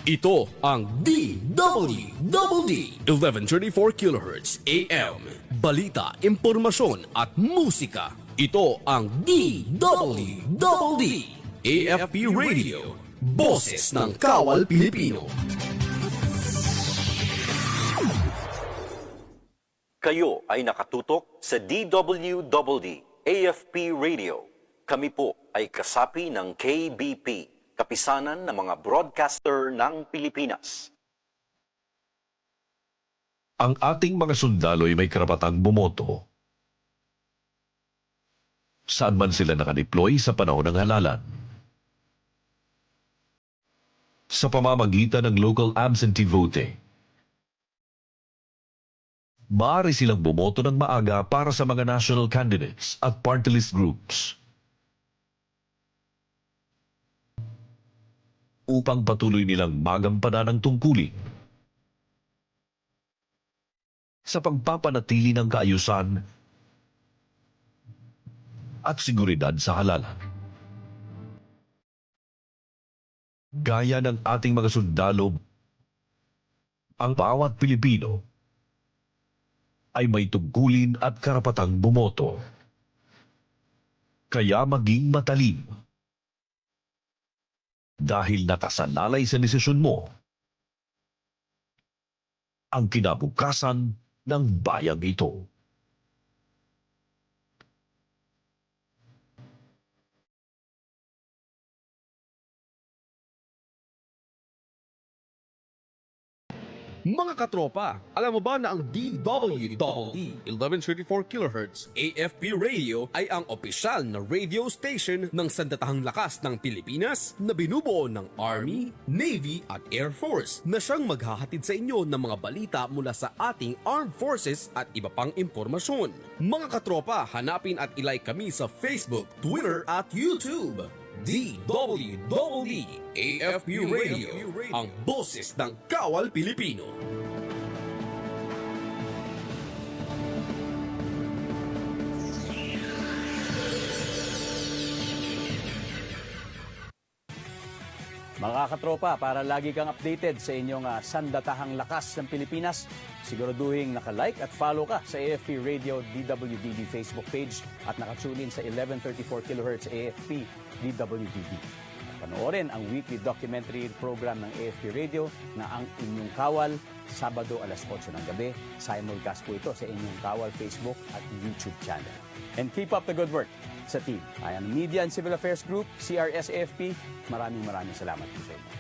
Ito ang DWDD 1134 kHz AM. Balita, impormasyon at musika. Ito ang DWDD AFP Radio. Boses ng Kawal Pilipino. Kayo ay nakatutok sa DWDD AFP Radio. Kami po ay kasapi ng KBP, kapisanan ng mga broadcaster ng Pilipinas. Ang ating mga sundalo ay may karapatang bumoto. Saan man sila nakadeploy sa panahon ng halalan. Sa pamamagitan ng local absentee voting, maaari silang bumoto ng maaga para sa mga national candidates at party list groups. Upang patuloy nilang magampanan ang tungkulin sa pagpapanatili ng kaayusan at seguridad sa halalan. Gaya ng ating mga sundalo, ang bawat Pilipino ay may tungkulin at karapatang bumoto. Kaya maging matalino. Dahil nakasanalay sa desisyon mo ang kinabukasan ng bayang ito. Mga katropa, alam mo ba na ang DWDD 1134 kHz AFP Radio ay ang opisyal na radio station ng Sandatahang Lakas ng Pilipinas na binubuo ng Army, Navy at Air Force na siyang maghahatid sa inyo ng mga balita mula sa ating armed forces at iba pang impormasyon. Mga katropa, hanapin at ilike kami sa Facebook, Twitter at YouTube. DWDD AFP Radio, ang boses ng Kawal Pilipino. Mga katropa, para lagi kang updated sa inyong sandatahang lakas ng Pilipinas, siguraduhin naka-like at follow ka sa AFP Radio DWDD Facebook page at nakatune in sa 1134 kHz AFP DWDD. At panoorin ang weekly documentary program ng AFP Radio na Ang Inyong Kawal, Sabado alas 8 ng gabi. Simulcast po ito sa Inyong Kawal Facebook at YouTube channel. And keep up the good work sa team. Ayan, Media and Civil Affairs Group, CRS-AFP, maraming salamat po sa inyo.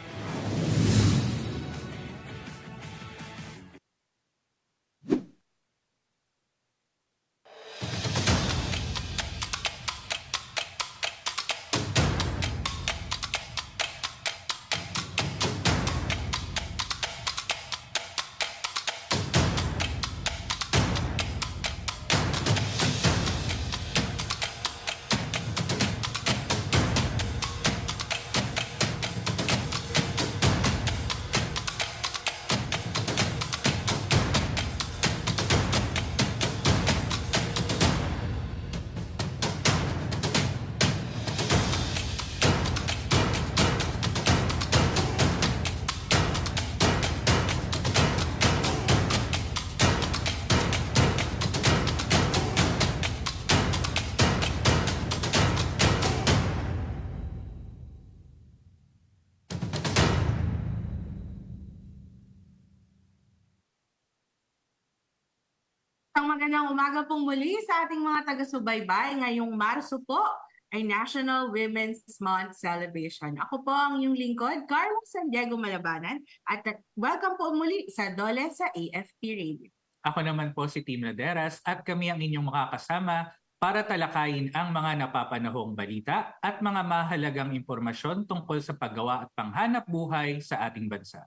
Magandang umaga pong muli sa ating mga taga-subaybay. Ngayong Marso po ay National Women's Month Celebration. Ako po ang inyong lingkod, Carlos San Diego Malabanan, at welcome po muli sa Dole sa AFP Radio. Ako naman po si Tim Laderas at kami ang inyong makakasama para talakayin ang mga napapanahong balita at mga mahalagang impormasyon tungkol sa paggawa at panghanap buhay sa ating bansa.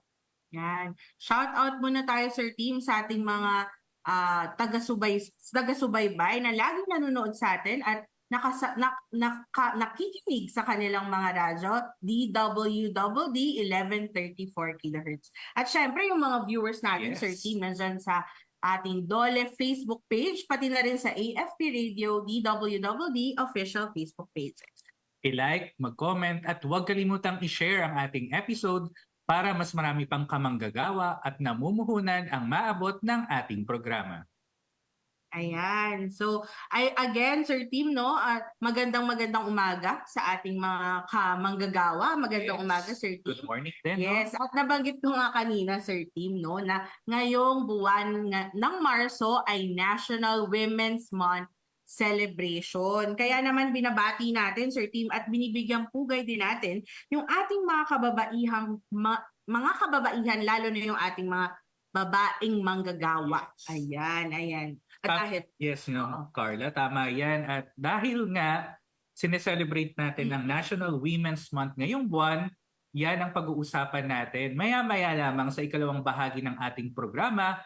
Yan. Shout out muna tayo, Sir Tim, sa ating mga taga-subaybay na laging nanonood sa atin at nakikinig sa kanilang mga radyo, DWDD 1134 kHz. At syempre yung mga viewers natin, Sir Tim, nandyan sa ating Dole Facebook page, pati na rin sa AFP Radio DWDD official Facebook pages. I-like, mag-comment at huwag kalimutang i-share ang ating episode para mas marami pang kamanggagawa at namumuhunan ang maabot ng ating programa. Ayan. So, again, Sir Tim, no, at magandang umaga sa ating mga kamanggagawa. Magandang Yes. umaga, Sir Tim. Good morning din. no? Yes, at nabanggit ko nga kanina, Sir Tim, no, na ngayong buwan ng Marso ay National Women's Month celebration. Kaya naman binabati natin, Sir Tim, at binibigyang pugay din natin yung ating mga mga kababaihan, lalo na yung ating mga babaeng manggagawa. Ayan. At dahil Yes, Carla, tama yan. At dahil nga sineselebrate natin ang National Women's Month ngayong buwan, yan ang pag-uusapan natin maya-maya lamang sa ikalawang bahagi ng ating programa,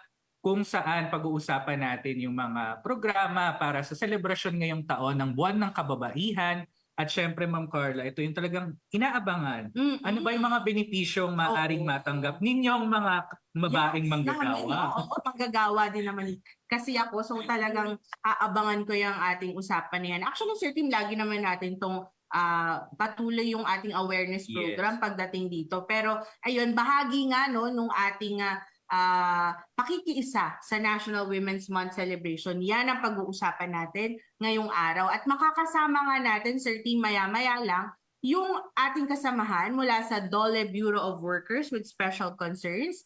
kung saan pag-uusapan natin yung mga programa para sa selebrasyon ngayong taon ng Buwan ng Kababaihan. At syempre, Ma'am Carla, ito yung talagang inaabangan. Ano ba yung mga benepisyong maaaring matanggap ninyong mga babaeng manggagawa? Oo, manggagawa din naman kasi ako. So talagang aabangan ko yung ating usapan na yan. Actually, Sir Tim, lagi naman natin itong patuloy yung ating awareness program pagdating dito. Pero ayun, bahagi nga nung ating pakikiisa sa National Women's Month celebration. Yan ang pag-uusapan natin ngayong araw. At makakasama nga natin, Sir Tim, maya-maya lang, yung ating kasamahan mula sa DOLE Bureau of Workers with Special Concerns,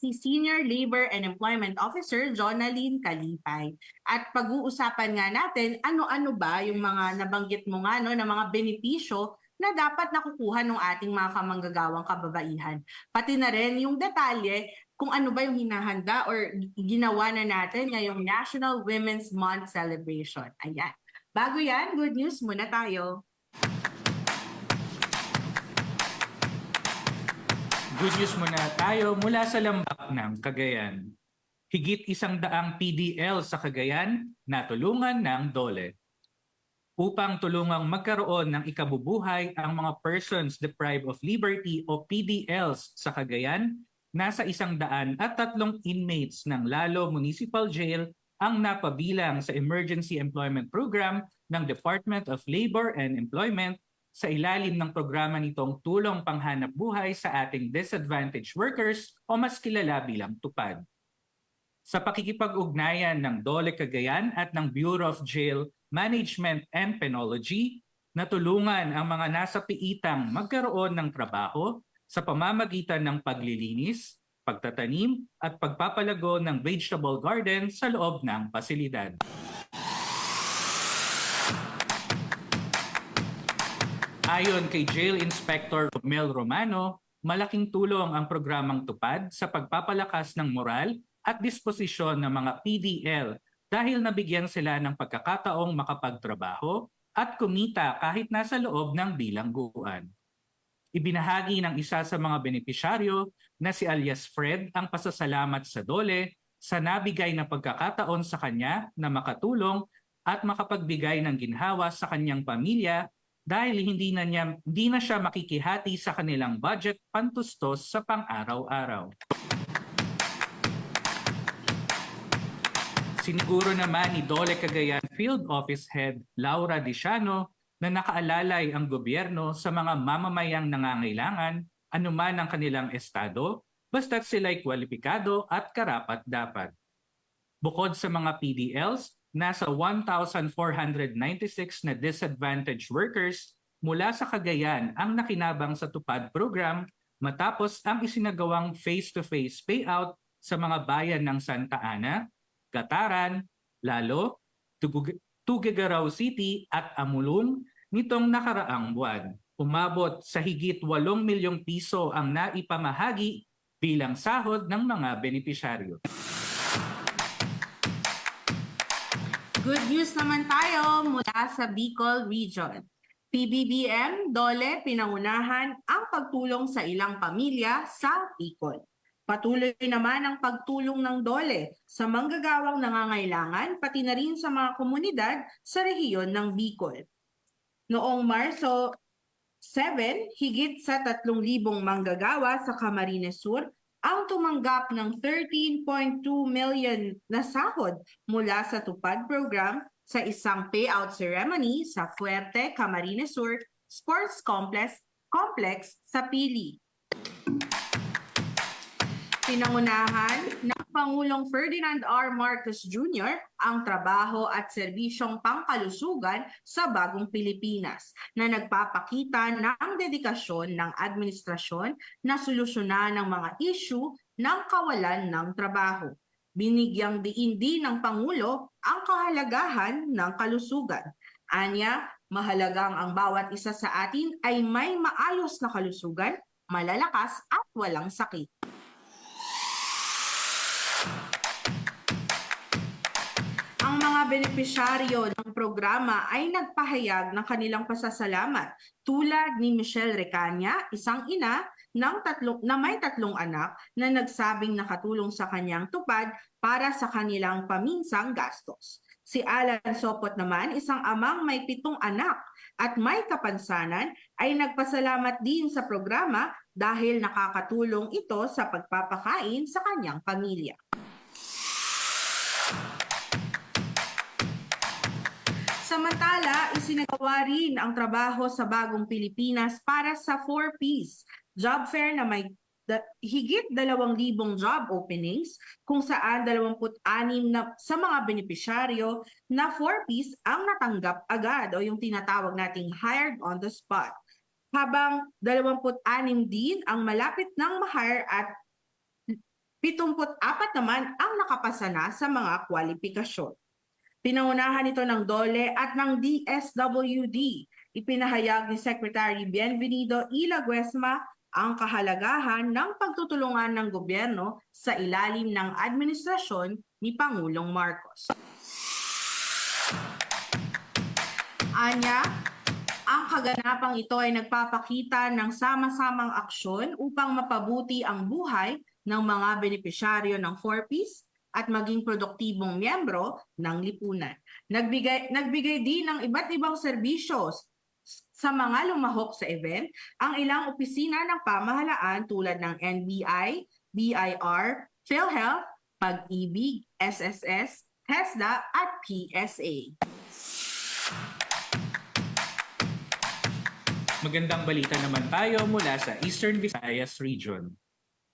si Senior Labor and Employment Officer Jonaline Kalipay. At pag-uusapan nga natin, ano-ano ba yung mga nabanggit mo nga, no, na mga benepisyo na dapat nakukuha ng ating mga kamanggagawang kababaihan. Pati na rin yung detalye kung ano ba yung hinahanda or ginawa na natin ngayong National Women's Month celebration. Ayan. Bago yan, good news muna tayo. Good news muna tayo mula sa Lambak ng Cagayan. Higit 100 PDL sa Cagayan na tulungan ng DOLE. Upang tulungang magkaroon ng ikabubuhay ang mga persons deprived of liberty o PDLs sa Cagayan, nasa 103 inmates ng Lalo Municipal Jail ang napabilang sa Emergency Employment Program ng Department of Labor and Employment sa ilalim ng programa nitong Tulong Panghanap Buhay sa ating disadvantaged workers o mas kilala bilang TUPAD. Sa pakikipag-ugnayan ng DOLE Cagayan at ng Bureau of Jail Management and Penology, natulungan ang mga nasa piitang magkaroon ng trabaho sa pamamagitan ng paglilinis, pagtatanim at pagpapalago ng vegetable garden sa loob ng pasilidad. Ayon kay Jail Inspector Mel Romano, malaking tulong ang programang TUPAD sa pagpapalakas ng moral at disposisyon ng mga PDL dahil nabigyan sila ng pagkakataong makapagtrabaho at kumita kahit nasa loob ng bilangguan. Ibinahagi ng isa sa mga benepisyaryo na si alias Fred ang pasasalamat sa DOLE sa nabigay na pagkakataon sa kanya na makatulong at makapagbigay ng ginhawa sa kanyang pamilya dahil hindi na siya makikihati sa kanilang budget pantustos sa pang-araw-araw. Siniguro naman ni DOLE Cagayan Field Office Head Laura Diciano na nakaalalay ang gobyerno sa mga mamamayang nangangailangan anuman ang kanilang estado basta't sila'y kwalipikado at karapat-dapat. Bukod sa mga PDLs, nasa 1,496 na disadvantaged workers mula sa Cagayan ang nakinabang sa TUPAD program matapos ang isinagawang face-to-face payout sa mga bayan ng Santa Ana, Gataran, Lalo, Tuguegarao City at Amulong nitong nakaraang buwan. Umabot sa higit 8 milyong piso ang naipamahagi bilang sahod ng mga benepisyaryo. Good news naman tayo mula sa Bicol Region. PBBM, DOLE, pinangunahan ang pagtulong sa ilang pamilya sa Bicol. Patuloy naman ang pagtulong ng DOLE sa manggagawang nangangailangan pati na rin sa mga komunidad sa rehiyon ng Bicol. Noong Marso 7, higit sa 3,000 manggagawa sa Camarines Sur ang tumanggap ng 13.2 million na sahod mula sa TUPAD program sa isang payout ceremony sa Fuerte, Camarines Sur Sports Complex sa Pili. Pinangunahan ng Pangulong Ferdinand R. Marcos Jr. ang trabaho at serbisyong pangkalusugan sa bagong Pilipinas na nagpapakita ng dedikasyon ng administrasyon na solusyonan ang mga issue ng kawalan ng trabaho. Binigyang diin din ng Pangulo ang kahalagahan ng kalusugan. Anya, mahalagang ang bawat isa sa atin ay may maayos na kalusugan, malalakas at walang sakit. Ang mga benepisyaryo ng programa ay nagpahayag ng kanilang pasasalamat tulad ni Michelle Recania, isang ina na may 3 anak na nagsabing nakatulong sa kanyang tupad para sa kanilang paminsang gastos. Si Alan Sopot naman, isang amang may 7 anak at may kapansanan, ay nagpasalamat din sa programa dahil nakakatulong ito sa pagpapakain sa kanyang pamilya. Samantala, isinagawa rin ang trabaho sa bagong Pilipinas para sa 4Ps job fair na may higit 2,000 job openings kung saan 26 na sa mga benepisyaryo na 4Ps ang natanggap agad o yung tinatawag nating hired on the spot. Habang 26 din ang malapit ng ma-hire at 74 naman ang nakapasa na sa mga kwalifikasyon. Pinangunahan ito ng DOLE at ng DSWD. Ipinahayag ni Secretary Bienvenido E. Laguesma ang kahalagahan ng pagtutulungan ng gobyerno sa ilalim ng administrasyon ni Pangulong Marcos. Anya, ang kaganapang ito ay nagpapakita ng sama-samang aksyon upang mapabuti ang buhay ng mga benepisyaryo ng 4Ps at maging produktibong miyembro ng lipunan. Nagbigay din ng iba't ibang serbisyo sa mga lumahok sa event ang ilang opisina ng pamahalaan tulad ng NBI, BIR, PhilHealth, Pag-ibig, SSS, TESDA at PSA. Magandang balita naman tayo mula sa Eastern Visayas Region.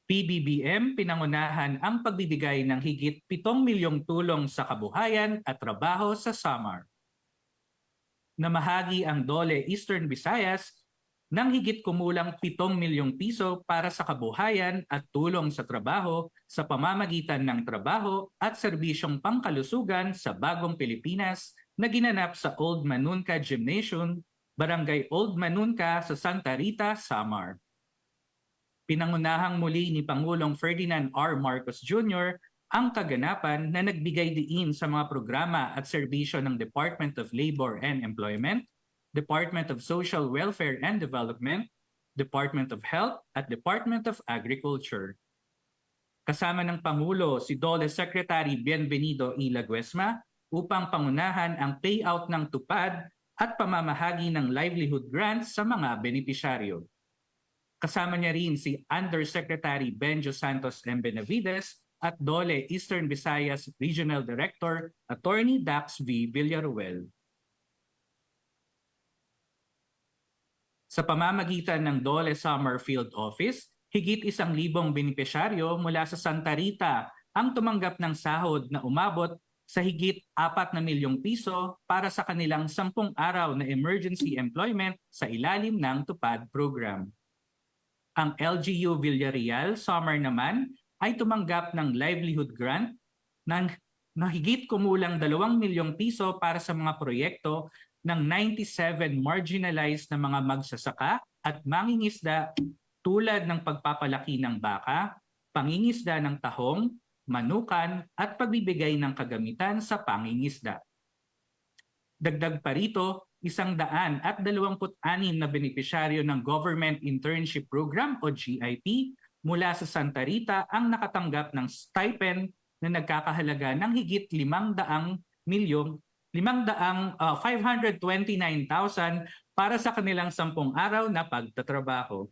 PBBM pinangunahan ang pagbibigay ng higit 7 milyong tulong sa kabuhayan at trabaho sa Samar. Namahagi ang DOLE Eastern Visayas ng higit kumulang 7 milyong piso para sa kabuhayan at tulong sa trabaho sa pamamagitan ng trabaho at serbisyong pangkalusugan sa bagong Pilipinas na ginanap sa Old Manunca Gymnasium, Barangay Old Manunca sa Santa Rita, Samar. Pinangunahang muli ni Pangulong Ferdinand R. Marcos Jr. ang kaganapan na nagbigay diin sa mga programa at serbisyo ng Department of Labor and Employment, Department of Social Welfare and Development, Department of Health at Department of Agriculture. Kasama ng Pangulo si DOLE Secretary Bienvenido E. Laguesma upang pangunahan ang payout ng tupad at pamamahagi ng livelihood grants sa mga benepisyaryo. Kasama niya rin si Undersecretary Benjo Santos M. Benavides at DOLE Eastern Visayas Regional Director Attorney Dax V. Villaruel. Sa pamamagitan ng DOLE Summer Field Office, higit 1,000 benepisyaryo mula sa Santa Rita ang tumanggap ng sahod na umabot sa higit 4 na milyong piso para sa kanilang 10 araw na emergency employment sa ilalim ng TUPAD program. Ang LGU Villarreal Summer naman ay tumanggap ng livelihood grant ng higit kumulang 2 milyong piso para sa mga proyekto ng 97 marginalized na mga magsasaka at mangingisda tulad ng pagpapalaki ng baka, pangingisda ng tahong, manukan at pagbibigay ng kagamitan sa pangingisda. Dagdag pa rito, 126 na benepisyaryo ng Government Internship Program o GIP mula sa Santa Rita ang nakatanggap ng stipend na nagkakahalaga ng higit 529,000 para sa kanilang 10 araw na pagtatrabaho.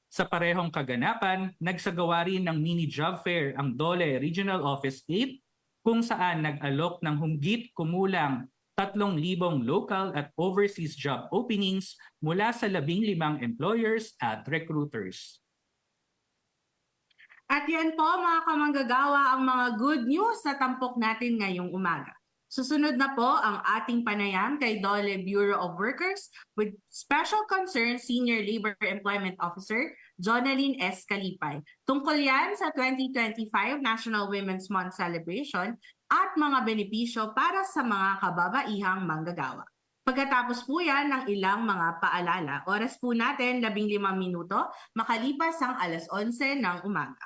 Sa parehong kaganapan, nagsagawa rin ng mini job fair ang DOLE Regional Office 8 kung saan nag-alok ng humigit kumulang 3,000 local at overseas job openings mula sa 15 employers at recruiters. At yan po mga kamanggagawa ang mga good news sa tampok natin ngayong umaga. Susunod na po ang ating panayam kay Dole Bureau of Workers with Special Concern Senior Labor Employment Officer Jonalyn S. Kalipay. Tungkol yan sa 2025 National Women's Month Celebration at mga benepisyo para sa mga kababaihang manggagawa. Pagkatapos po yan ng ilang mga paalala, oras po natin 15 minuto makalipas ang alas 11 ng umaga.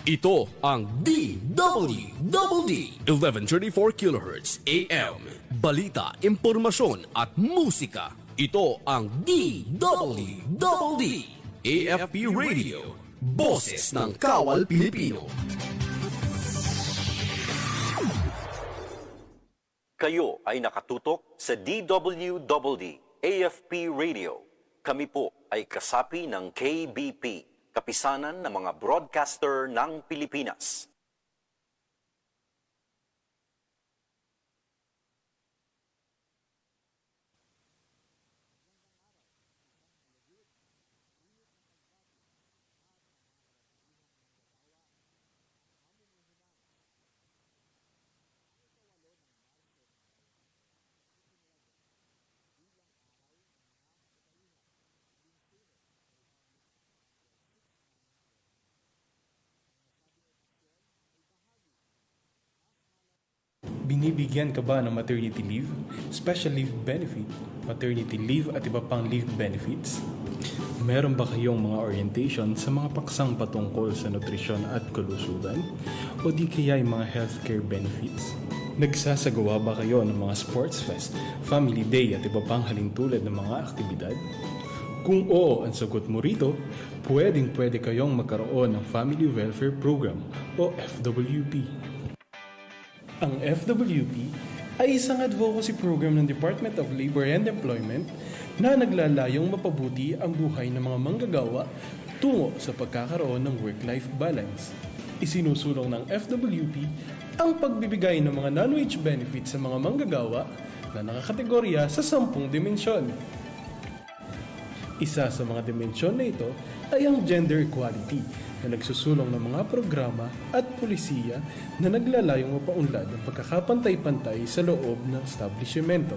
Ito ang DWDD 1134 kHz AM. Balita, impormasyon at musika. Ito ang DWDD AFP Radio. Boses ng Kawal Pilipino. Kayo ay nakatutok sa DWDD AFP Radio. Kami po ay kasapi ng KBP, Kapisanan ng mga Broadcaster ng Pilipinas. Binibigyan ka ba ng maternity leave, special leave benefit, maternity leave at iba pang leave benefits? Meron ba kayong mga orientation sa mga paksang patungkol sa nutrisyon at kalusugan? O di kaya yung mga healthcare benefits? Nagsasagawa ba kayo ng mga sports fest, family day at iba pang halintulad ng mga aktibidad? Kung oo ang sagot mo rito, pwede kayong magkaroon ng Family Welfare Program o FWP. Ang FWP ay isang advocacy program ng Department of Labor and Employment na naglalayong mapabuti ang buhay ng mga manggagawa tungo sa pagkakaroon ng work-life balance. Isinusulong ng FWP ang pagbibigay ng mga non-wage benefits sa mga manggagawa na nakakategorya sa 10 dimensyon. Isa sa mga dimensyon na ito ay ang gender equality na nagsusulong ng mga programa at pulisiya na naglalayong mapaunlad ng pagkakapantay-pantay sa loob ng establishmento.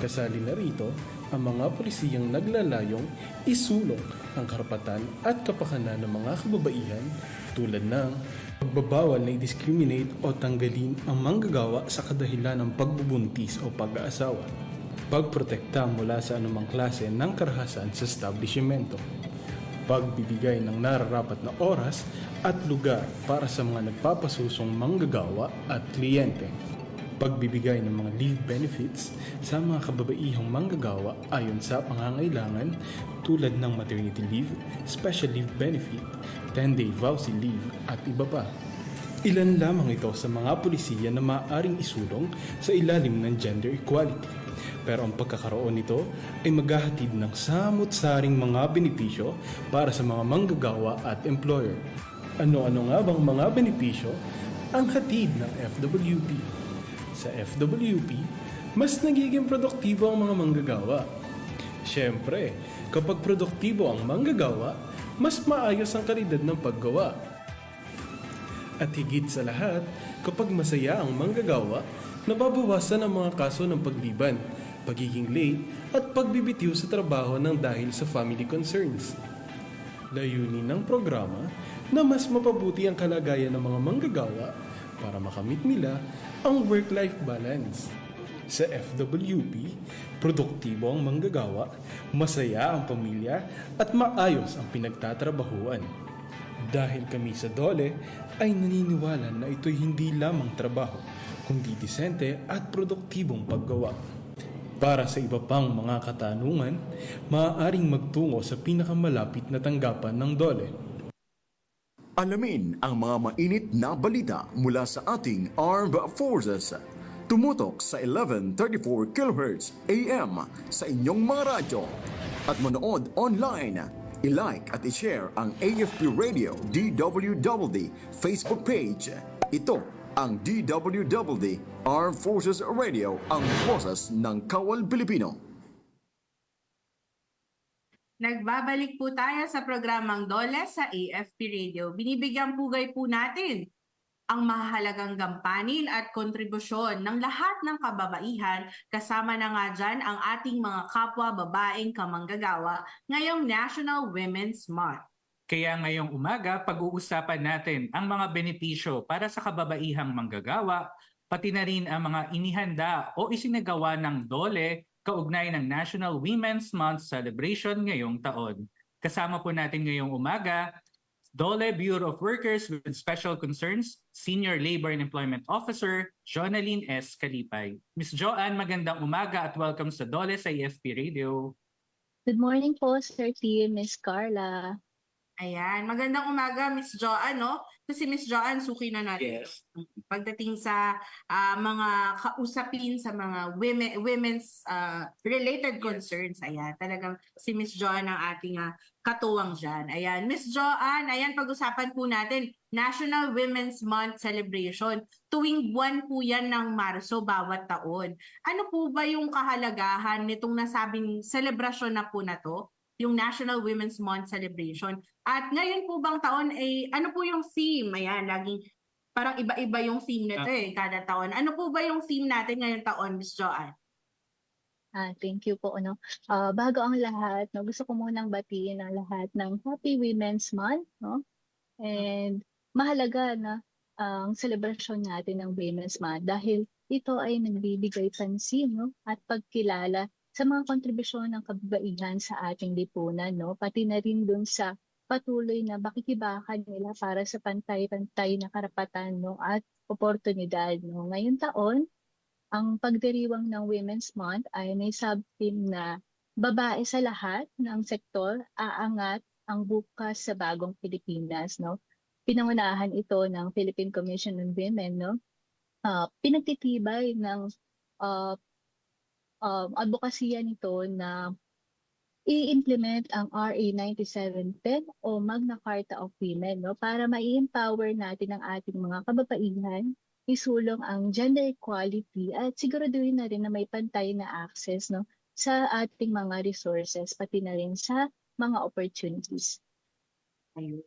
Kasali na rito ang mga pulisiyang naglalayong isulong ang karapatan at kapakanan ng mga kababaihan tulad ng pagbabawal na i-discriminate o tanggalin ang manggagawa sa kadahilan ng pagbubuntis o pag-aasawa, pagprotekta mula sa anumang klase ng karahasan sa establishmento, pagbibigay ng nararapat na oras at lugar para sa mga nagpapasusong manggagawa at kliyente, pagbibigay ng mga leave benefits sa mga kababaihang manggagawa ayon sa pangangailangan tulad ng maternity leave, special leave benefit, 10-day vowsy leave at iba pa. Ilan lamang ito sa mga pulisiya na maaaring isulong sa ilalim ng gender equality. Pero ang pagkakaroon nito ay maghahatid ng samut-saring mga benepisyo para sa mga manggagawa at employer. Ano-ano nga bang mga benepisyo ang hatid ng FWP? Sa FWP, mas nagiging produktibo ang mga manggagawa. Siyempre, kapag produktibo ang manggagawa, mas maayos ang kalidad ng paggawa. At higit sa lahat, kapag masaya ang manggagawa, nababawasan ang mga kaso ng pagliban, pagiging late at pagbibitiw sa trabaho ng dahil sa family concerns. Layunin ng programa na mas mapabuti ang kalagayan ng mga manggagawa para makamit nila ang work-life balance. Sa FWP, produktibo ang manggagawa, masaya ang pamilya at maayos ang pinagtatrabahuan. Dahil kami sa DOLE ay naniniwala na ito'y hindi lamang trabaho, kundi disente at produktibong paggawa. Para sa iba pang mga katanungan, maaaring magtungo sa pinakamalapit na tanggapan ng DOLE. Alamin ang mga mainit na balita mula sa ating Armed Forces. Tumutok sa 1134 kHz AM sa inyong mga radyo at manood online. I-like at i-share ang AFP Radio DWDD Facebook page. Ito ang DWDD Armed Forces Radio, ang boses ng Kawal Pilipino. Nagbabalik po tayo sa programang Dole sa AFP Radio. Binibigyan pugay po natin ang mahalagang gampanin at kontribusyon ng lahat ng kababaihan, kasama na nga dyan ang ating mga kapwa babaeng kamanggagawa ngayong National Women's Month. Kaya ngayong umaga, pag-uusapan natin ang mga benepisyo para sa kababaihang manggagawa, pati na rin ang mga inihanda o isinagawa ng DOLE kaugnay ng National Women's Month celebration ngayong taon. Kasama po natin ngayong umaga, DOLE Bureau of Workers with Special Concerns, Senior Labor and Employment Officer, Jonaline S. Kalipay. Ms. Joanne, magandang umaga at welcome sa DOLE sa AFP Radio. Good morning po, Sir T, Miss Carla. Ayan, magandang umaga Miss Joanne, no? Kasi Miss Joanne, suki na natin. Yes. Pagdating sa mga kausapin sa mga women's related concerns, ayan, talagang si Miss Joanne ang ating katuwang dyan. Ayan, Miss Joanne, ayan, pag-usapan po natin, National Women's Month Celebration. Tuwing buwan po yan ng Marso bawat taon. Ano po ba yung kahalagahan nitong nasabing selebrasyon na po na to? Yung National Women's Month Celebration. At ngayon po bang taon ay ano po yung theme? Ayan, laging parang iba-iba yung theme nito kada taon. Ano po ba yung theme natin ngayong taon, Miss Joanne? Thank you po. Bago ang lahat, gusto ko munang batiin ang lahat ng Happy Women's Month. No? And mahalaga na ang celebration natin ng Women's Month dahil ito ay nagbibigay pansin, no? At pagkilala sa mga kontribusyon ng kababaihan sa ating lipunan, no? Pati na rin dun sa patuloy na pakikibakan nila para sa pantay-pantay na karapatan, no? At oportunidad. No? Ngayong taon, ang pagdiriwang ng Women's Month ay may sub-theme na babae sa lahat ng sektor, aangat ang bukas sa bagong Pilipinas. No? Pinangunahan ito ng Philippine Commission on Women. No? Pinagtitibay ng advokasya nito na i-implement ang RA 9710 o Magna Carta of Women, no, para ma-empower natin ang ating mga kababaihan, isulong ang gender equality at siguraduhin na rin na may pantay na access, no, sa ating mga resources pati na rin sa mga opportunities. Ayun.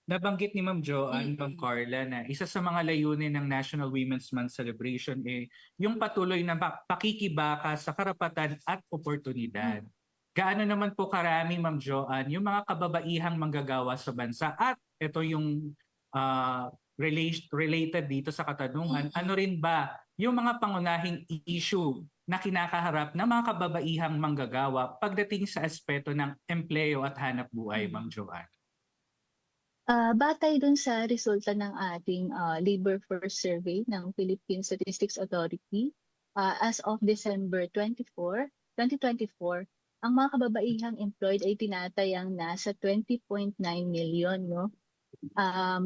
Nabanggit ni Ma'am Joanne, Ma'am Carla, na isa sa mga layunin ng National Women's Month celebration yung patuloy na pakikibaka sa karapatan at oportunidad. Gaano naman po karami, Ma'am Joanne, yung mga kababaihang manggagawa sa bansa at ito yung related dito sa katanungan, ano rin ba yung mga pangunahing issue na kinakaharap ng mga kababaihang manggagawa pagdating sa aspeto ng empleyo at hanap buhay, Ma'am Joanne? Batay dun sa resulta ng ating Labor Force Survey ng Philippine Statistics Authority, as of December 24, 2024, ang mga kababaihang employed ay tinatayang nasa 20.9 million. No?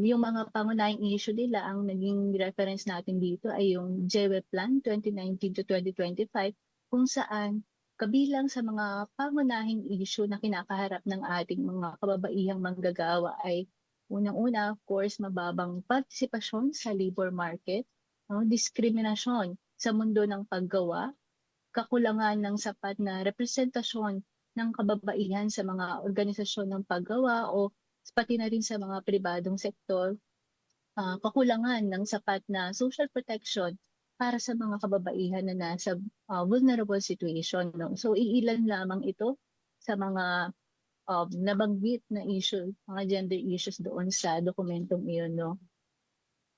Yung mga pangunahing issue nila, ang naging reference natin dito ay yung JEWE Plan 2019 to 2025, kung saan kabilang sa mga pangunahing issue na kinakaharap ng ating mga kababaihang manggagawa ay unang-una, of course, mababang partisipasyon sa labor market, no? Diskriminasyon sa mundo ng paggawa, kakulangan ng sapat na representasyon ng kababaihan sa mga organisasyon ng paggawa o pati na rin sa mga pribadong sektor, kakulangan ng sapat na social protection para sa mga kababaihan na nasa vulnerable situation. No? So iilan lamang ito sa mga nabanggit na issue, mga gender issues doon sa dokumentong iyon. No?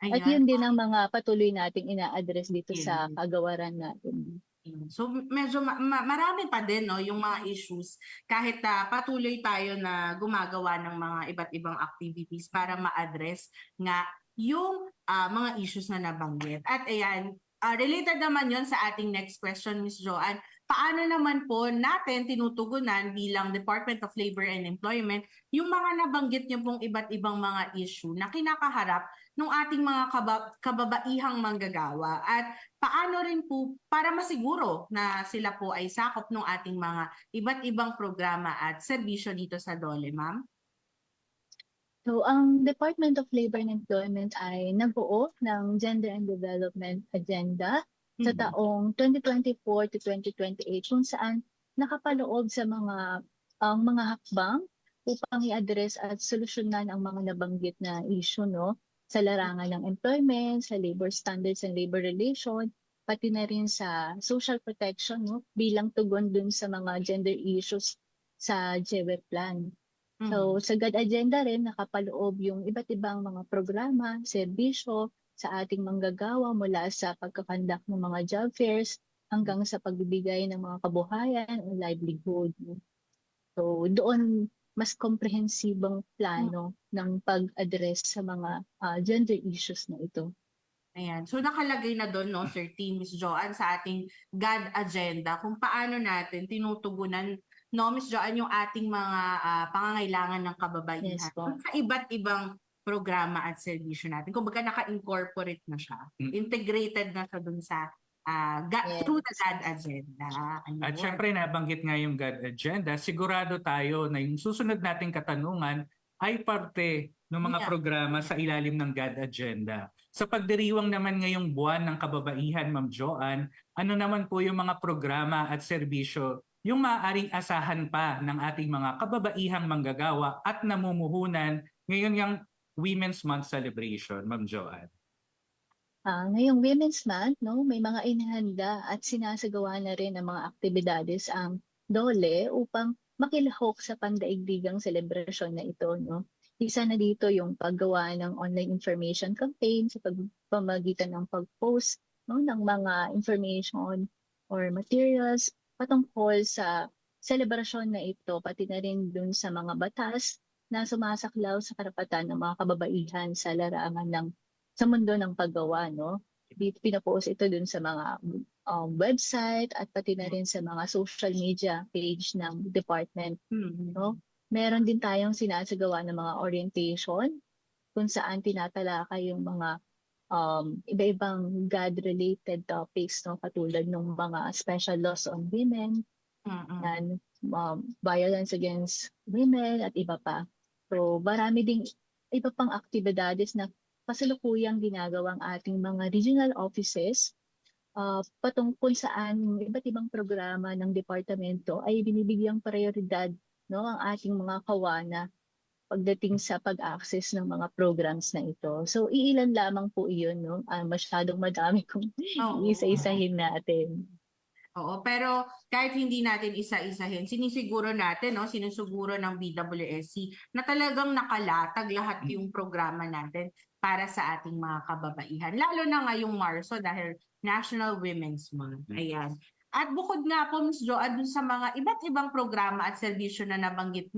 At yun din ang mga patuloy nating ina-address dito sa kagawaran natin. So medyo marami pa din, no, yung mga issues kahit patuloy tayo na gumagawa ng mga iba't ibang activities para ma-address nga yung mga issues na nabanggit. At ayan, related naman yon sa ating next question, Ms. Joanne. Paano naman po natin tinutugunan bilang Department of Labor and Employment yung mga nabanggit niyo pong iba't ibang mga issue na kinakaharap ng ating mga kababaihang manggagawa, at paano rin po para masiguro na sila po ay sakop ng ating mga iba't ibang programa at serbisyo dito sa DOLE, ma'am? So, ang Department of Labor and Employment ay nagbuo ng Gender and Development Agenda sa taong 2024 to 2028, kung saan nakapaloob sa mga ang mga hakbang upang i-address at solusyonan ang mga nabanggit na issue, no? Sa larangan ng employment, sa labor standards and labor relation, pati na rin sa social protection, no? Bilang tugon dun sa mga gender issues sa JEWE Plan. So sa GAD agenda rin nakapaloob yung iba't ibang mga programa, serbisyo sa ating manggagawa mula sa pagkakandak ng mga job fairs hanggang sa pagbibigay ng mga kabuhayan o livelihood. So doon mas komprehensibong plano ng pag-address sa mga gender issues na ito. Ayan. So nakalagay na doon, no, Sir T, Miss Joanne, sa ating GAD agenda kung paano natin tinutugunan, no, Miss Joanne, yung ating mga pangangailangan ng kababaihan Yes po. sa iba't ibang programa at serbisyo natin. Kumbaga naka-incorporate na siya. Integrated na siya doon sa through the GAD agenda. Ayun. At syempre nabanggit nga yung GAD agenda, sigurado tayo na yung susunod nating katanungan ay parte ng mga programa sa ilalim ng GAD agenda. Sa pagdiriwang naman ngayong buwan ng kababaihan, Ma'am Joanne, ano naman po yung mga programa at serbisyo yung maaaring asahan pa ng ating mga kababaihang manggagawa at namumuhunan ngayon yung Women's Month celebration, Ma'am Joanne? Ngayong Women's Month, no, may mga inihanda at sinasagawa na rin ng mga aktibidades ang DOLE upang makilahok sa pandaigdigang selebrasyon na ito, no. Isa na dito yung paggawa ng online information campaign sa pamamagitan ng pag-post, no, ng mga information or materials patungkol sa selebrasyon na ito, pati na rin dun sa mga batas na sumasaklaw sa karapatan ng mga kababaihan sa larangan sa mundo ng paggawa, no. Pinapost ito dun sa mga website at pati na rin sa mga social media page ng department, no. Meron din tayong sinasagawa ng mga orientation kung saan tinatalakay yung mga iba-ibang GAD-related topics, no, katulad ng mga special laws on women, and violence against women at iba pa. So marami ding iba pang aktibidades na kasalukuyang ginagawang ating mga regional offices patungkol saan yung iba't ibang programa ng departamento ay binibigyang prioridad, no, ang ating mga kawana pagdating sa pag-access ng mga programs na ito. So iilan lamang po iyon, no. Masyadong madami kung isa-isahin natin. Oo, pero kahit hindi natin isa-isahin, sinisiguro natin, no, sinusuguro ng BWSC na talagang nakalatag lahat yung programa natin para sa ating mga kababaihan. Lalo na ngayong Marso dahil National Women's Month. Ayan. At bukod nga po, Ms. Joanne, dun sa mga iba't ibang programa at serbisyo na nabanggit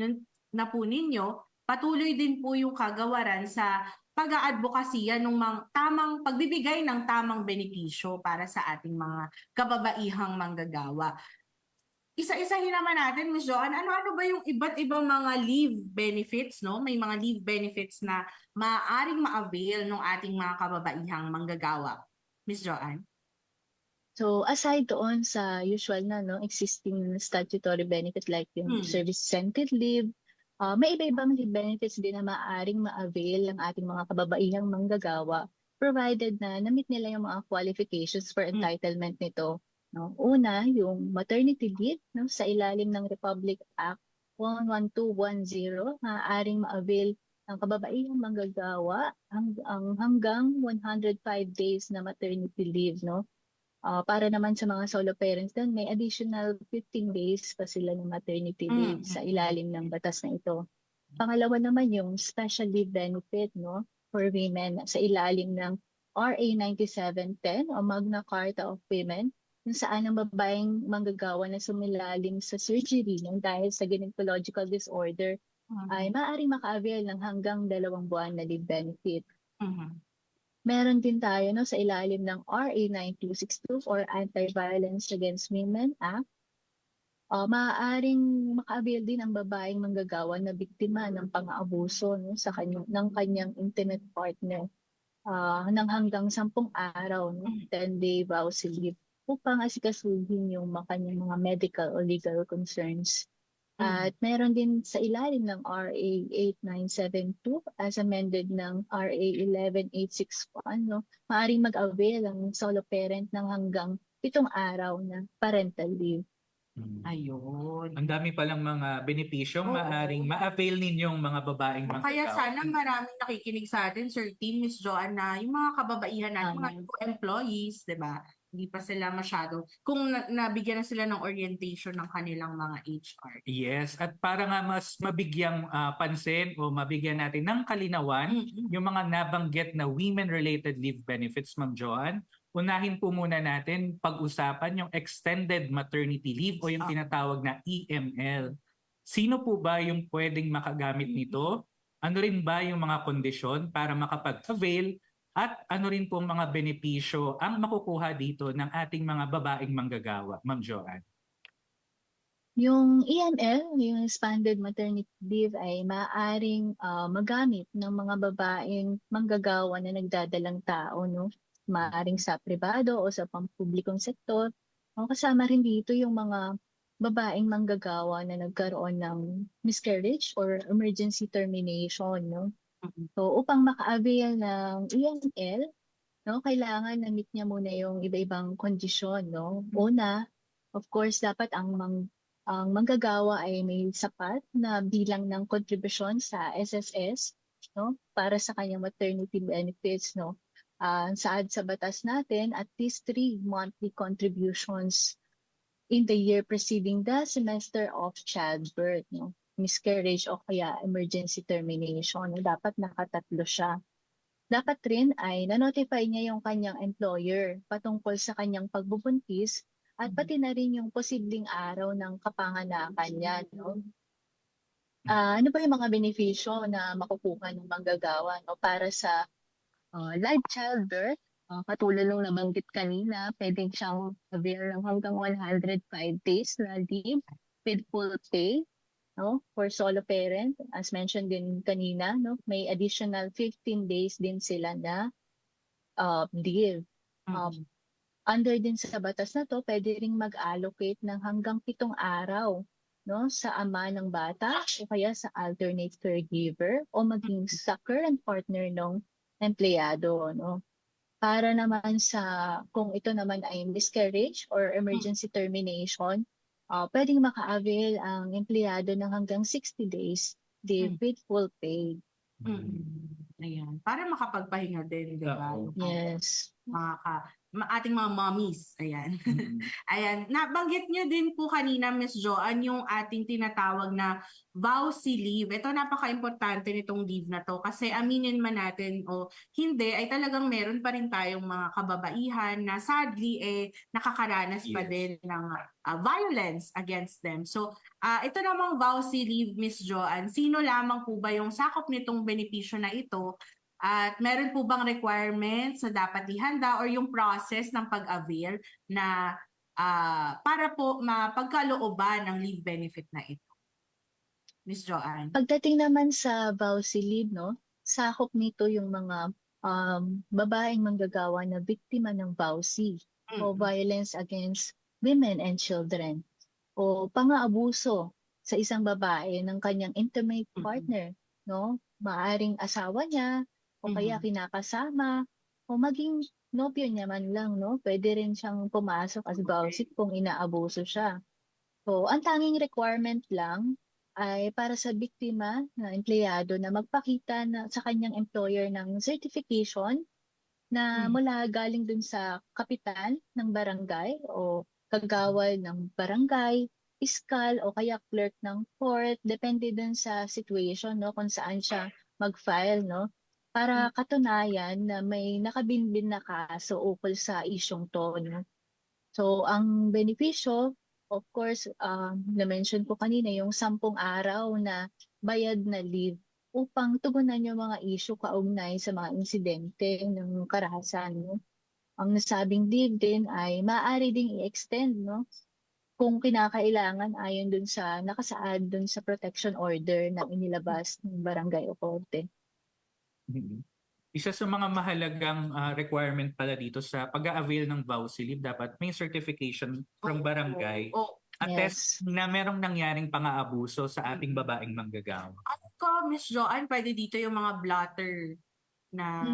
na po ninyo, patuloy din po yung kagawaran sa pag-aadvokasya ng tamang pagbibigay ng tamang benepisyo para sa ating mga kababaihang manggagawa. Isa-isahin naman natin, Ms. Joanne, ano-ano ba yung iba't ibang mga leave benefits, no? May mga leave benefits na maaaring ma-avail ng ating mga kababaihang manggagawa. Ms. Joanne? So aside doon sa usual na, no, existing statutory benefit like yung service-centered leave, may iba-ibang leave benefits din na maaaring ma-avail ng ating mga kababaihang manggagawa provided na na-meet nila yung mga qualifications for entitlement nito. No? Una, yung maternity leave, no, sa ilalim ng Republic Act 11210, maaaring ma-avail ng kababaihang manggagawa hanggang 105 days na maternity leave, no. Para naman sa mga solo parents din, may additional 15 days pa sila ng maternity leave sa ilalim ng batas na ito. Pangalawa naman yung special leave benefit, no, for women sa ilalim ng RA 9710 o Magna Carta of Women, kung saan ang babaeng manggagawa na sumilalim sa surgery ng dahil sa gynecological disorder ay maaaring maka-avail ng hanggang 2 buwan na leave benefit. Meron din tayo, no, sa ilalim ng RA 9262 or Anti-Violence Against Women Act. Maaaring maka-avail din ang babaeng manggagawa na biktima ng pang-aabuso, no, ng kanyang intimate partner ng hanggang 10 araw, no, 10-day vows leave upang asikasuhin yung kanyang mga medical o legal concerns. At meron din sa ilalim ng RA 8972 as amended ng RA 11861, no, maaaring mag-avail ang solo parent ng hanggang 7 araw na parental leave. Ayun. Ang dami palang mga benepisyong Oo. maaring ma-avail ninyong mga babaeng Kaya manggagawa. sana maraming nakikinig sa atin, Sir Team, Miss Joanna, yung mga kababaihan natin, mga employees, di ba? Hindi pa sila masyado, kung nabigyan na sila ng orientation ng kanilang mga HR. Yes, at para nga mas mabigyang pansin o mabigyan natin ng kalinawan yung mga nabanggit na women-related leave benefits, Ma'am Joanne, unahin po muna natin pag-usapan yung extended maternity leave o yung tinatawag na EML. Sino po ba yung pwedeng makagamit nito? Ano rin ba yung mga kondisyon para makapag-avail? At ano rin pong mga benepisyo ang makukuha dito ng ating mga babaeng manggagawa, Ma'am Joanne? Yung EML, yung expanded maternity leave ay maaaring magamit ng mga babaeng manggagawa na nagdadalang tao, no? Maaaring sa pribado o sa pampublikong sektor. O kasama rin dito yung mga babaeng manggagawa na nagkaroon ng miscarriage or emergency termination, no? So upang maka-avail ng EML, no, kailangan na-meet niya muna yung iba-ibang kondisyon, no? Una, of course, dapat ang manggagawa ay may sapat na bilang ng kontribusyon sa SSS, no, para sa kanyang maternity benefits, no. Saad sa batas natin, at least 3 monthly contributions in the year preceding the semester of childbirth, no, miscarriage o kaya emergency termination, no, dapat nakatatlo siya. Dapat rin ay na-notify niya yung kanyang employer patungkol sa kanyang pagbubuntis at pati na rin yung posibleng araw ng kapanganakan niya, no? Ano ba yung mga benepisyo na makukuha ng manggagawa, no, para sa live childbirth? Katulad nung nabanggit kanina, pwedeng siyang avail ng hanggang 105 days na leave with full pay, no, for solo parent. As mentioned din kanina, no, may additional 15 days din sila na leave. Under din sa batas na to, pwede ring mag-allocate ng hanggang 7 araw, no, sa ama ng bata o kaya sa alternate caregiver o maging sa current partner ng empleyado, no. Para naman sa kung ito naman ay miscarriage or emergency termination, pwedeng maka-avail ang empleyado ng hanggang 60 days leave with full pay. Ayan. Para makapagpahinga din, di ba? Yes. Ating mga mommies. Ayan. Ayan. Nabanggit niyo din po kanina, Miss Joanne, yung ating tinatawag na VAUSI leave. Ito napaka-importante nitong leave na to kasi aminin man natin o hindi, ay talagang meron pa rin tayong mga kababaihan na sadly nakakaranas pa din ng violence against them. So, ito namang VAUSI leave, Miss Joanne, sino lamang po ba yung sakop nitong benepisyo na ito? At meron po bang requirements na dapat ihanda or yung process ng pag-avail na para po mapagkalooban ng leave benefit na ito? Miss Joanne. Pagdating naman sa VAUSI leave, no, sakop nito yung mga babaeng manggagawa na biktima ng VAUSI o violence against women and children o pang-aabuso sa isang babae ng kanyang intimate partner, no? Maaring asawa niya o kaya kinakasama o maging nobyo niya man lang, no? Pwede rin siyang pumasok as VAUSI kung inaabuso siya. So, ang tanging requirement lang ay para sa biktima na empleyado na magpakita na sa kanyang employer ng certification na mula galing dun sa kapitan ng barangay o kagawad ng barangay, iskal o kaya clerk ng court, depende dun sa situation, no, kung saan siya mag-file, no, para katunayan na may nakabinbin na kaso ukol sa isyong to, no. So, ang benepisyo, of course, na-mention ko kanina yung 10 araw na bayad na leave upang tugunan yung mga issue kaugnay sa mga insidente ng karahasan, no. Ang nasabing leave din ay maaari ding i-extend, no, kung kinakailangan ayon dun sa nakasaad dun sa protection order na inilabas ng barangay o korte. Isa sa mga mahalagang requirement pala dito sa pag-a-avail ng VAUSI leave, dapat may certification from barangay. Attest na merong nangyaring pang-aabuso sa ating babaeng manggagawa. At Miss Joanne, pwede dito yung mga blotter na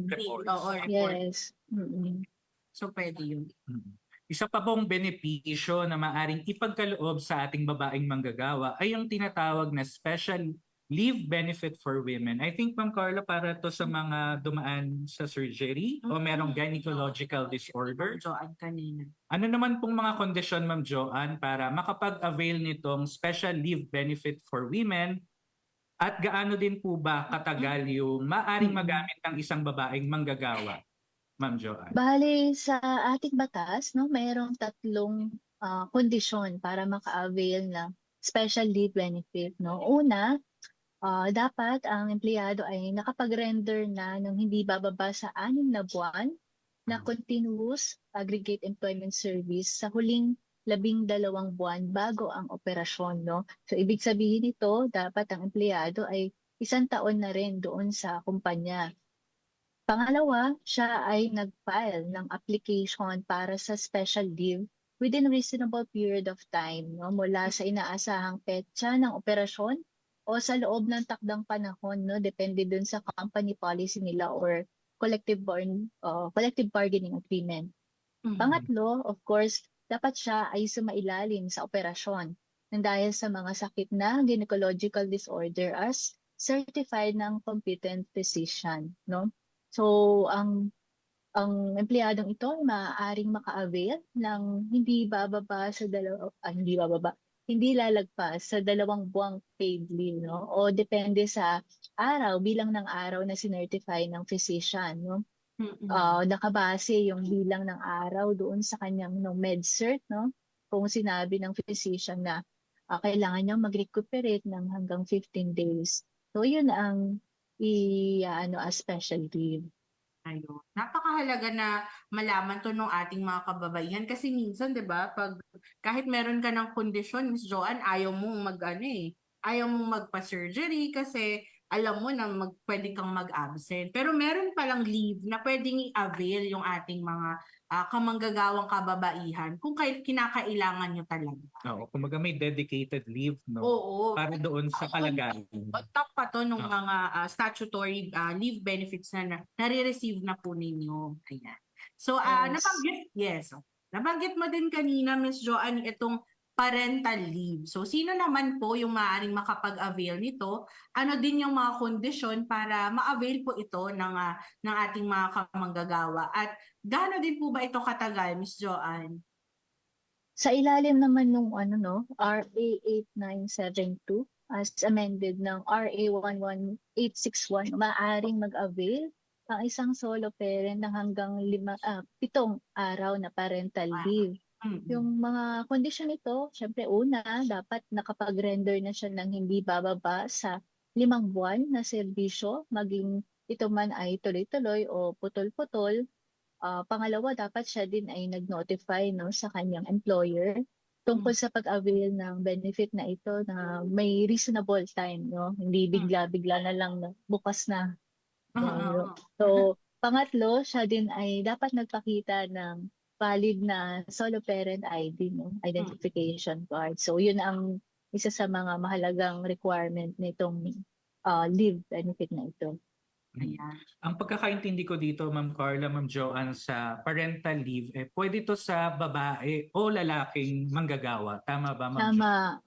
Reports. report. Yes. So, pwede yun. Isa pa pong benepisyo na maaring ipagkaloob sa ating babaeng manggagawa ay yung tinatawag na special leave benefit for women. I think, Ma'am Carla, para to sa mga dumaan sa surgery o merong gynecological disorder. Joan kanina. Ano naman pong mga kondisyon, Ma'am Joanne, para makapag-avail nitong special leave benefit for women? At gaano din po ba katagal yung maaring magamit ng isang babaeng manggagawa, Ma'am Joanne? Bale, sa ating batas, no, mayroong tatlong kondisyon para maka-avail ng special leave benefit. No? Una, dapat ang empleyado ay nakapag-render na ng hindi bababa sa 6 na buwan na continuous aggregate employment service sa huling 12 buwan bago ang operasyon. No? So, ibig sabihin nito, dapat ang empleyado ay 1 taon na rin doon sa kumpanya. Pangalawa, siya ay nag-file ng application para sa special leave within reasonable period of time, no? Mula sa inaasahang petsa ng operasyon o sa loob ng takdang panahon, no? Depende dun sa company policy nila or collective bargaining agreement. Pangatlo, of course, dapat siya ay sumailalim sa operasyon nang dahil sa mga sakit na gynecological disorder as certified ng competent physician, no? So, ang empleyadong ito ay maaaring maka-avail ng hindi lalagpas sa 2 buwang paid leave, no? O depende sa araw, bilang ng araw na sinertify ng physician, no? Nakabase yung bilang ng araw doon sa kanyang med-cert, no? Kung sinabi ng physician na kailangan niyang mag-recuperate ng hanggang 15 days. So, yun ang as special leave. Ayun. Napakahalaga na malaman to ng ating mga kababaihan kasi minsan, 'di ba, pag kahit meron ka ng kondisyon, Miss Joanne, ayaw mong ayaw mong magpa-surgery kasi alam mo na pwede kang mag-absent. Pero meron palang leave na pwedeng i-avail yung ating mga kamanggagawang kababaihan kung kinakailangan nyo talaga. Oo, kumbaga may dedicated leave, no? Oo. Para doon sa kalagayan. Top pa to ng mga statutory leave benefits na nare-receive na po ninyo. Ayan. So, nabanggit mo din kanina, Miss Joanne, itong parental leave. So, sino naman po yung maaaring makapag-avail nito? Ano din yung mga kondisyon para ma-avail po ito ng ating mga kamanggagawa? At gaano din po ba ito katagal, Miss Joanne? Sa ilalim naman ng RA 8972 as amended ng RA 11861, maaaring mag-avail ang isang solo parent ng hanggang 7 araw na parental leave. Yung mga kondisyon nito, syempre una, dapat nakapag-render na siya ng hindi bababa sa 5 buwan na serbisyo, maging ito man ay tuloy-tuloy o putol-putol. Pangalawa, dapat siya din ay nag-notify, no, sa kanyang employer tungkol sa pag-avail ng benefit na ito na may reasonable time, no? Hindi bigla-bigla na lang bukas na. So, pangatlo, siya din ay dapat nagpakita ng valid na solo parent ID, no? Identification card. So, yun ang isa sa mga mahalagang requirement nitong leave benefit na ito. Ayan. Ang pagkakaintindi ko dito, Ma'am Carla, Ma'am Joanne, sa parental leave, pwede to sa babae o lalaking manggagawa. Tama ba, Ma'am Tama.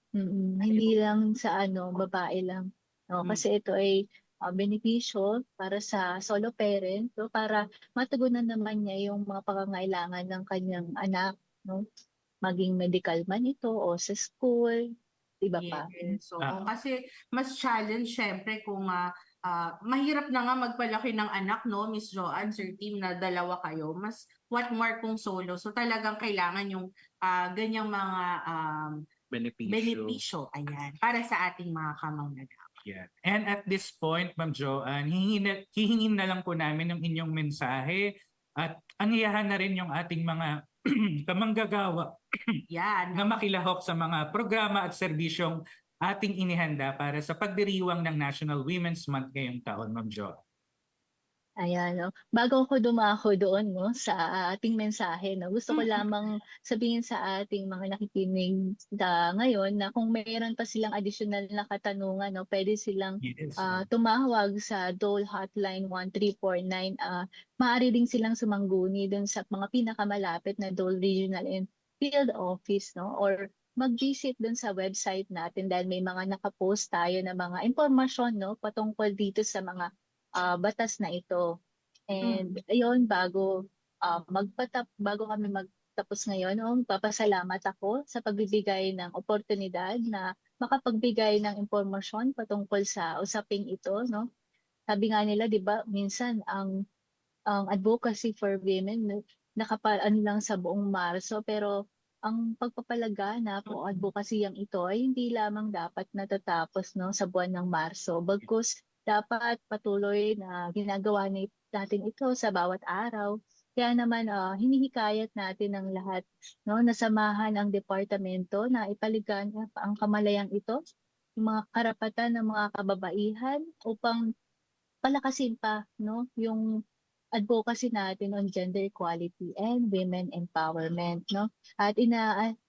Hindi lang sa babae lang. No? Kasi ito ay benepisyo para sa solo parent, no? Para matugunan naman niya yung mga pangangailangan ng kanyang anak, no? Maging medical man ito o sa school, iba pa. So, kasi mas challenge syempre kung mahirap na nga magpalaki ng anak, no, Miss Joanne, Sir Team, na 2 kayo. Mas what more kung solo. So talagang kailangan yung ganyang mga benepisyo, ayan, para sa ating mga kamanggagawa. Yeah. And at this point, Ma'am Joanne, hihingin na lang po namin ng inyong mensahe at aniyahan na rin yung ating mga kamanggagawa na makilahok sa mga programa at serbisyong ating inihanda para sa pagdiriwang ng National Women's Month ngayong taon, Ma'am Joanne. Ayan 'no. Bago ako dumako doon 'no, sa ating mensahe 'no, gusto ko lamang sabihin sa ating mga nakikinig ngayon na kung mayroon pa silang additional na katanungan 'no, puwede silang, Yes. tumawag sa Dole Hotline 1349. Maaari din silang sumangguni dun sa mga pinakamalapit na Dole Regional and Field Office 'no, or mag-visit dun sa website natin dahil may mga naka-post tayo na mga impormasyon 'no, patungkol dito sa mga batas na ito. And ayun, bago kami magtapos ngayon, no, magpapasalamat ako sa pagbibigay ng oportunidad na makapagbigay ng impormasyon patungkol sa usaping ito, no. Sabi nga nila, 'di ba, minsan ang advocacy for women ano lang sa buong Marso, pero ang pagpapalaganap o advokasiyang ito ay hindi lamang dapat natatapos 'no, sa buwan ng Marso. Bagkus dapat patuloy na ginagawa natin ito sa bawat araw. Kaya naman, hinihikayat natin ang lahat 'no, na samahan ang departamento na ipalaganap ang kamalayang ito, yung mga karapatan ng mga kababaihan upang palakasin pa 'no, yung advocacy natin on gender equality and women empowerment 'no. At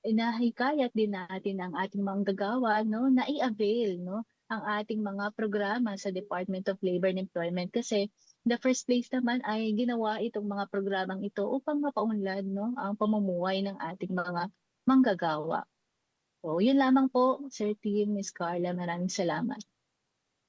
inahikayat din natin ang ating manggagawa 'no, na i-avail 'no, ang ating mga programa sa Department of Labor and Employment kasi in the first place naman ay ginawa itong mga programang ito upang mapaunlad 'no, ang pamumuhay ng ating mga manggagawa. So, yun lamang po, Sir Tim, Miss Carla, maraming salamat.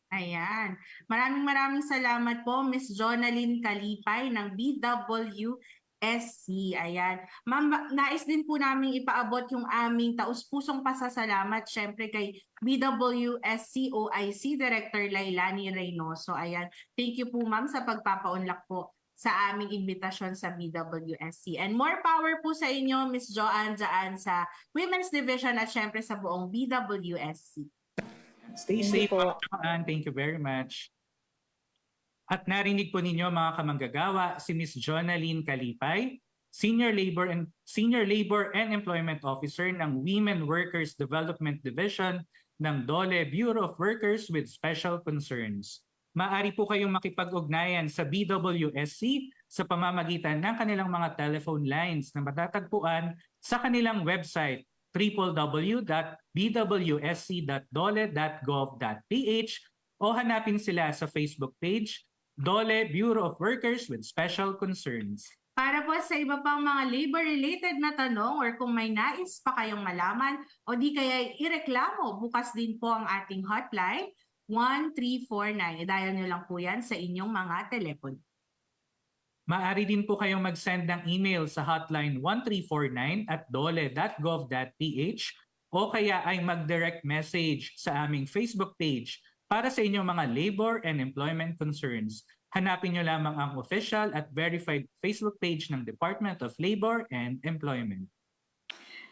Ayan. Maraming salamat po, Miss Jonalyn Kalipay ng BWSC. Ayan. Ma'am, nais din po namin ipaabot yung aming taus-pusong pasasalamat syempre kay BWSC OIC Director Lailani Reynoso. Ayan. Thank you po, ma'am, sa pagpapaunlak po sa aming imbitasyon sa BWSC. And more power po sa inyo, Miss Joanne, dyan sa Women's Division at syempre sa buong BWSC. Stay safe, Ma'am Joanne. Thank you very much. At narinig po ninyo mga kamanggagawa si Ms. Jonalyn Kalipay, Senior Labor and Employment Officer ng Women Workers Development Division ng DOLE Bureau of Workers with Special Concerns. Maaari po kayong makipag-ugnayan sa BWSC sa pamamagitan ng kanilang mga telephone lines na matatagpuan sa kanilang website www.bwsc.dole.gov.ph o hanapin sila sa Facebook page DOLE Bureau of Workers with Special Concerns. Para po sa iba pang mga labor-related na tanong or kung may nais pa kayong malaman o di kaya ireklamo, bukas din po ang ating hotline 1349. I-dial nyo lang po yan sa inyong mga telepono. Maaari din po kayong mag-send ng email sa hotline 1349@dole.gov.ph o kaya ay mag-direct message sa aming Facebook page para sa inyong mga labor and employment concerns. Hanapin nyo lamang ang official at verified Facebook page ng Department of Labor and Employment.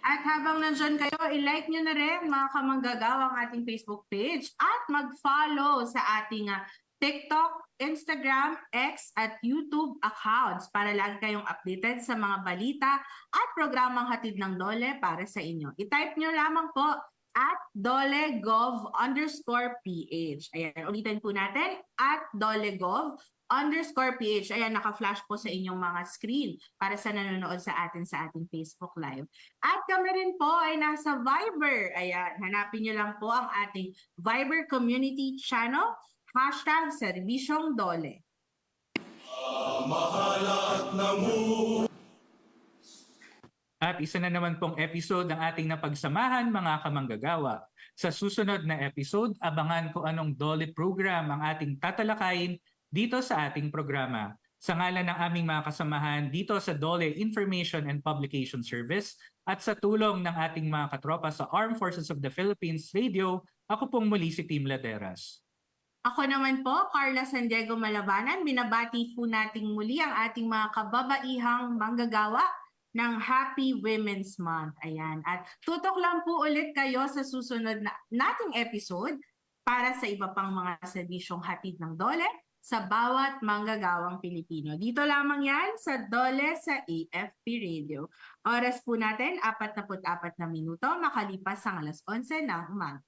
At habang nandyan kayo, i-like nyo na rin mga kamanggagawa ang ating Facebook page at mag-follow sa ating TikTok, Instagram, X at YouTube accounts para lagi kayong updated sa mga balita at programang hatid ng DOLE para sa inyo. I-type nyo lamang po at dolegov_ph. Ayan, ulitin po natin at dolegov_ph. Ayan, naka-flash po sa inyong mga screen para sa nanonood sa ating Facebook Live. At kami rin po ay nasa Viber. Ayan, hanapin nyo lang po ang ating Viber Community Channel, #Serbisyong Dole. At isa na naman pong episode ng ating napagsamahan mga kamanggagawa. Sa susunod na episode, abangan kung anong DOLE program ang ating tatalakayin dito sa ating programa. Sa ngalan ng aming mga kasamahan dito sa DOLE Information and Publication Service at sa tulong ng ating mga katropa sa Armed Forces of the Philippines Radio, ako pong muli si Tim Laderas. Ako naman po, Carla San Diego Malabanan, binabati po nating muli ang ating mga kababaihang manggagawa ng Happy Women's Month. Ayan. At tutok lang po ulit kayo sa susunod na nating episode para sa iba pang mga serbisyong hatid ng DOLE sa bawat manggagawang Pilipino. Dito lamang yan sa DOLE sa AFP Radio. Oras po natin, 44 na minuto, makalipas ang 11:00 ng umaga.